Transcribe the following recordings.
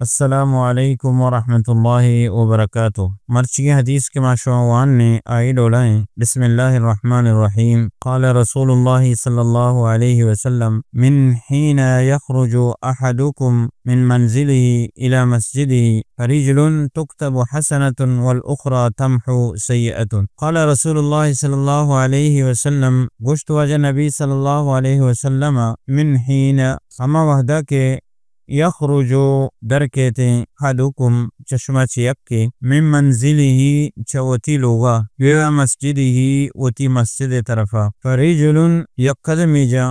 السلام علیکم ورحمۃ اللہ وبرکاتہ۔ مرچی حدیث کے ماشوعان نے آئی ڈولائیں۔ بسم اللہ الرحمن الرحیم۔ قال رسول اللہ صلی اللہ علیہ وسلم من حین یخرج احدکم من منزله الى مسجده فرجل تكتب حسنة والأخرى تمحو سیئة۔ قال رسول اللہ صلی اللہ علیہ وسلم گوشت واجہ نبی صلی اللہ علیہ وسلم من حین اما وحدہ کے یخرجو در کہتے ہیں حدکم چشمہ چیک کے من منزلی چوتی لوگا ویوہ مسجدی وتی مسجد طرفا فرجلن یک قدمی جا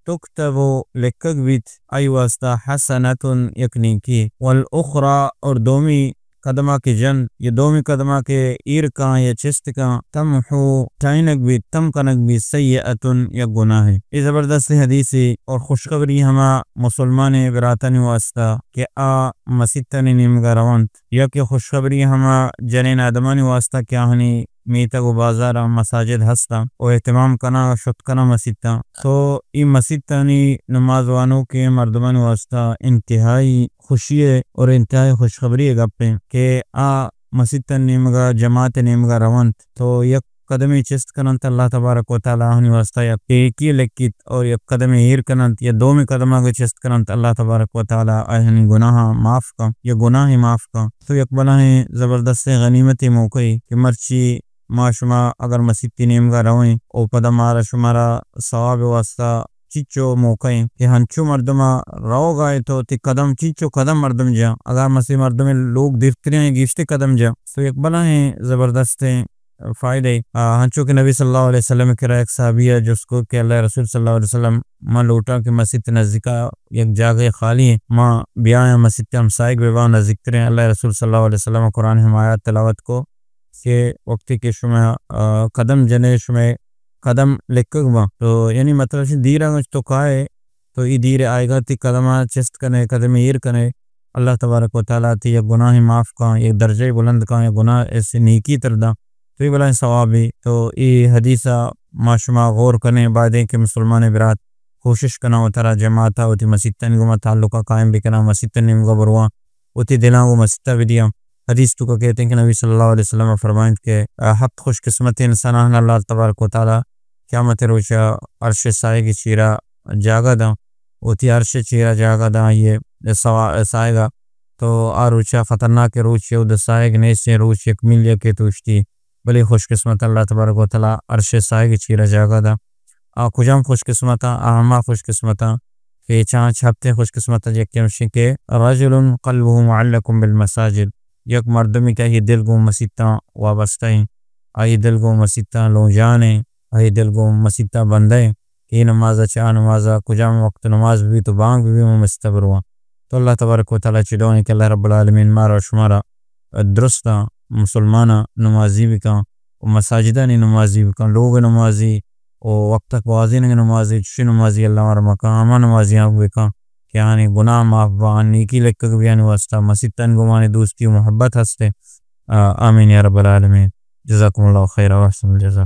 تکتبو لکک بیت ای واسطہ حسنتن یک نیکی والاخرى اور دومی قدمہ کے جن یہ دومی قدمہ کے ایر کا یا چست کا تمحو ٹائنک بھی تم کنک بھی سیئتن یا گناہ ہے۔ یہ زبردست حدیث اور خوشخبری ہما مسلمان براتن واسطہ کہ مسجد تنی نمگا روانت یا کہ خوشخبری ہما جنین آدمان واسطہ کیا ہنی میتا کو بازارا مساجد ہستا اور اہتمام کنا شد کنا مسجد تا تو یہ مسجد تانی نماز وانوں کے مردمان واسطہ انتہائی خوشی ہے اور انتہائی خوشخبری ہے گپیں کہ مسجد تانی نمگا جماعت نمگا روانت تو یک قدمی چست کننت اللہ تبارک و تعالی ہنی واسطہ یا ایکی لکیت اور یک قدمی ہیر کننت یا دومی قدمہ کے چست کننت اللہ تبارک و تعالی آہنی گناہ معاف کا یا گناہ معاف کا تو یک بنا ہے زبردست غنیمت موقعی کہ مرچی ما شما اگر مسجد تی نیمگا روئیں او پدا مارا شمارا ثواب واسطہ چیچو موقعیں کہ ہنچو مردمہ رو گائے تو تی قدم چیچو قدم مردم جا اگر مسجد مردم لوگ دیکھتے ہیں گیشتے قدم جا تو یک بنا ہے زبردست فائدے ہنچو کہ نبی صلی اللہ علیہ وسلم کرا ایک صحابیہ جس کو کہ اللہ رسول صلی اللہ علیہ وسلم ماں لوٹا کہ مسجد نزدیکا یک جاگہ خالی ہے ماں بیاں مسجد کے ہمسائے بیوہ نزدیک کریں اللہ رسول صلی اللہ علیہ وسلم قرآن حمایت تلاوت کو کہ وقتی کے شمع قدم جنے شمع قدم لکک با تو یعنی مطلب دیر آنگش تو کھائے تو یہ دیر آئے گا تی قدمہ چست کنے قدم ایر کنے اللہ تبارک و تعالیٰ تی یک گناہ معاف کا یک درجہ بلند کا یک گناہ ایسے نیکی تردہ تو یہ بلائیں ثوابی تو یہ حدیثہ ما شما غور کنے بعدیں کہ مسلمان برات کوشش کنا و ترہ جماعتا ہوتی مسجد تنگو ما تعلقہ قائم بکنا مسجد تنگو بروان ہوتی دلانگو مسجدہ بھی دیا حدیث تو کہتے ہیں کہ نبی صلی اللہ علیہ وسلم فرمائیں کہ حق خوش قسمت انسان اللہ تبارک و تعالی قیامت روچہ عرش سائے کی چیرہ جاگا دا اوتی عرش چیرہ جاگا دا یہ سائے گا تو روچہ خطرناک روچہ او دا سائے گا نیسے روچہ ایک ملیہ کے توشتی بلی خوش قسمت اللہ تبارک و تعالی عرش سائے کی چیرہ جاگا دا کجام خوش قسمتا اہما خوش قسمتا کہ چانچ ہفتے خوش قسمتا جکیمشی کہ رجل قلبه معلق بالمساجد یک مردمی کا یہ دل گو مسیطہ وابستہ ہیں آئی دل گو مسیطہ لو جانے آئی دل گو مسیطہ بندے کہ نمازہ چاہ نمازہ کجام وقت نماز بھی تو بانگ بھی مسیطہ بروا تو اللہ تبارک و تعالیٰ چلونے کہ اللہ رب العالمین مارا شمارا درستہ مسلمانہ نمازی بھی کان مساجدہ نہیں نمازی بھی کان لوگ نمازی وقت تک بازی نہیں نمازی چشی نمازی اللہ مارا مکان ہما نمازیاں بھی کان کہ آنی گناہ معاف بان نیکی لکک بیانی واسطہ مسجد تنگمانی دوستی و محبت ہستے آمین یا رب العالمین جزاکم اللہ خیر و احسن الجزا۔